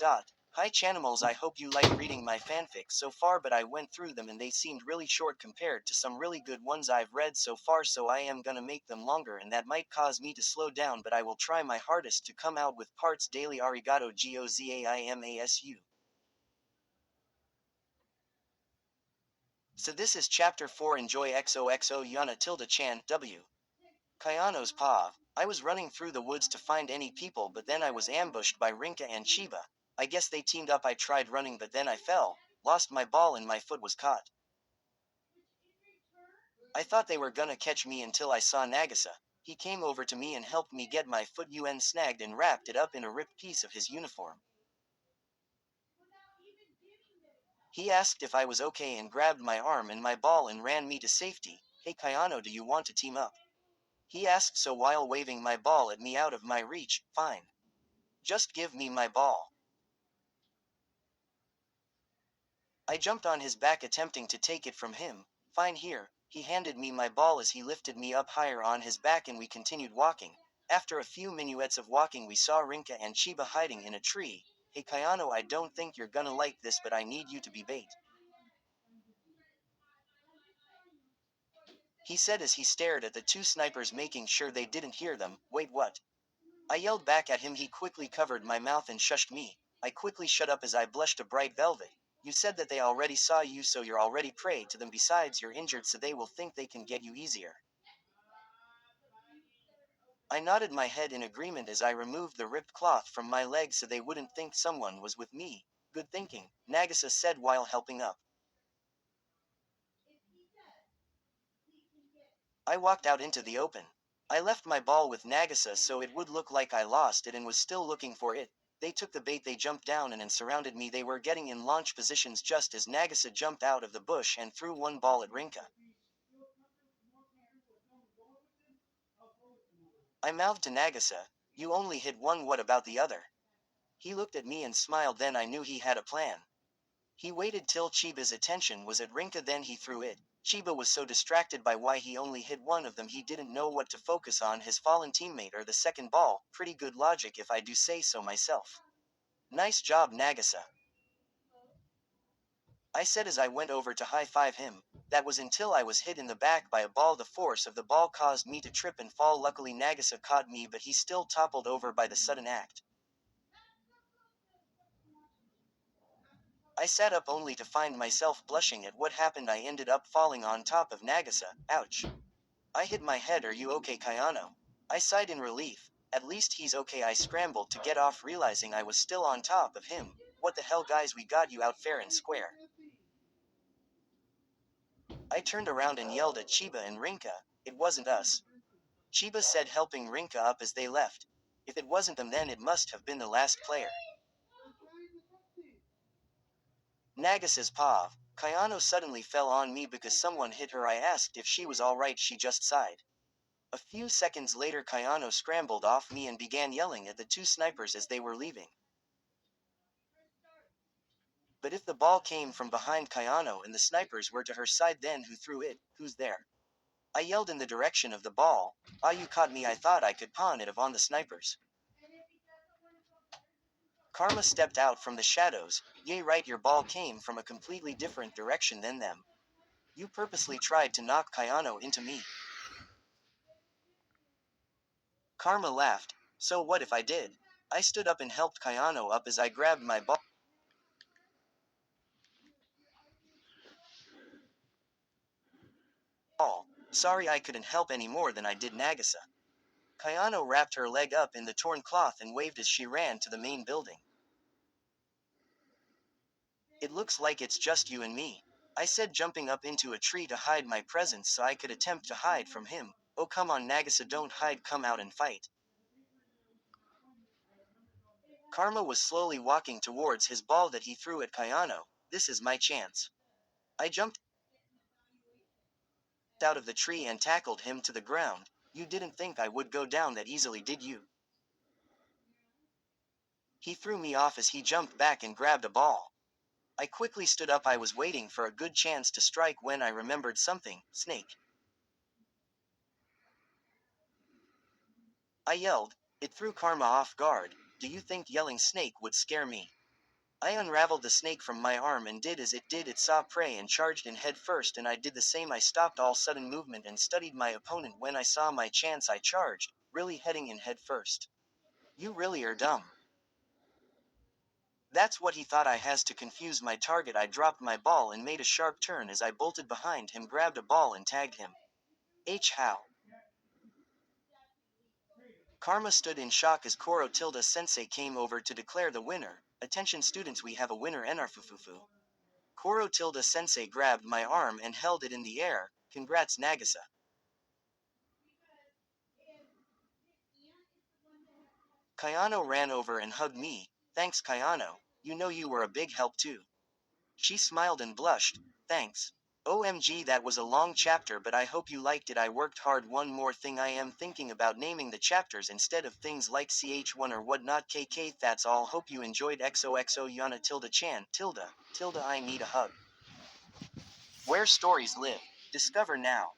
Hi Chanimals, I hope you like reading my fanfics so far, but I went through them and they seemed really short compared to some really good ones I've read so far, so I am gonna make them longer and that might cause me to slow down, but I will try my hardest to come out with parts daily. Arigato gozaimasu. So this is chapter 4. Enjoy. XOXO Yana tilde Chan W. Kayano's Pav. I was running through the woods to find any people, but then I was ambushed by Rinka and Chiba. I guess they teamed up. I tried running, but then I fell, lost my ball, and my foot was caught. I thought they were gonna catch me until I saw Nagisa. He came over to me and helped me get my foot snagged and wrapped it up in a ripped piece of his uniform. He asked if I was okay and grabbed my arm and my ball and ran me to safety. Hey Kayano, do you want to team up? He asked so while waving my ball at me out of my reach. Fine. Just give me my ball. I jumped on his back attempting to take it from him. Fine, here. He handed me my ball as he lifted me up higher on his back and we continued walking. After a few minuets of walking we saw Rinka and Chiba hiding in a tree. Hey Kayano, I don't think you're gonna like this, but I need you to be bait, he said as he stared at the two snipers, making sure they didn't hear them. Wait, what? I yelled back at him. He quickly covered my mouth and shushed me. I quickly shut up as I blushed a bright velvet. You said that they already saw you, so you're already prey to them. Besides, you're injured, so they will think they can get you easier. I nodded my head in agreement as I removed the ripped cloth from my leg so they wouldn't think someone was with me. Good thinking, Nagisa said while helping up. I walked out into the open. I left my ball with Nagisa so it would look like I lost it and was still looking for it. They took the bait. They jumped down and surrounded me. They were getting in launch positions just as Nagisa jumped out of the bush and threw one ball at Rinka. I mouthed to Nagisa, you only hit one, what about the other? He looked at me and smiled, then I knew he had a plan. He waited till Chiba's attention was at Rinka, then he threw it. Chiba was so distracted by why he only hit one of them he didn't know what to focus on, his fallen teammate or the second ball. Pretty good logic if I do say so myself. Nice job, Nagisa, I said as I went over to high-five him. That was until I was hit in the back by a ball. The force of the ball caused me to trip and fall. Luckily Nagisa caught me, but he still toppled over by the sudden act. I sat up only to find myself blushing at what happened. I ended up falling on top of Nagisa. Ouch. I hit my head. Are you okay, Kayano? I sighed in relief. At least he's okay. I scrambled to get off, realizing I was still on top of him. What the hell, guys, we got you out fair and square. I turned around and yelled at Chiba and Rinka. It wasn't us, Chiba said, helping Rinka up as they left. If it wasn't them, then it must have been the last player. Nagasa's pav. Kayano suddenly fell on me because someone hit her. I asked if she was alright. She just sighed. A few seconds later Kayano scrambled off me and began yelling at the two snipers as they were leaving. But if the ball came from behind Kayano and the snipers were to her side, then who threw it? Who's there? I yelled in the direction of the ball. Ah, you caught me. I thought I could pawn it on the snipers. Karma stepped out from the shadows. Yay, right, your ball came from a completely different direction than them. You purposely tried to knock Kayano into me. Karma laughed. So what if I did? I stood up and helped Kayano up as I grabbed my ball. Sorry, I couldn't help any more than I did Nagisa. Kayano wrapped her leg up in the torn cloth and waved as she ran to the main building. It looks like it's just you and me, I said, jumping up into a tree to hide my presence so I could attempt to hide from him. Oh come on Nagisa, don't hide, come out and fight. Karma was slowly walking towards his ball that he threw at Kayano. This is my chance. I jumped out of the tree and tackled him to the ground. You didn't think I would go down that easily, did you? He threw me off as he jumped back and grabbed a ball. I quickly stood up. I was waiting for a good chance to strike when I remembered something. Snake, I yelled. It threw Karma off guard. Do you think yelling snake would scare me? I unraveled the snake from my arm and did as it did. It saw prey and charged in head first, and I did the same. I stopped all sudden movement and studied my opponent. When I saw my chance I charged, really heading in head first. You really are dumb. That's what he thought. I has to confuse my target. I dropped my ball and made a sharp turn as I bolted behind him, grabbed a ball and tagged him. How? Karma stood in shock as Koro Tilda Sensei came over to declare the winner. Attention students, we have a winner, Enarfufufu. Koro Tilda Sensei grabbed my arm and held it in the air. Congrats, Nagisa. Kayano ran over and hugged me. Thanks, Kayano. You know you were a big help too. She smiled and blushed. Thanks. OMG, that was a long chapter, but I hope you liked it. I worked hard. One more thing, I am thinking about naming the chapters instead of things like CH1 or whatnot. KK, that's all. Hope you enjoyed. XOXO Yana Tilda Chan. Tilda, I need a hug. Where stories live. Discover now.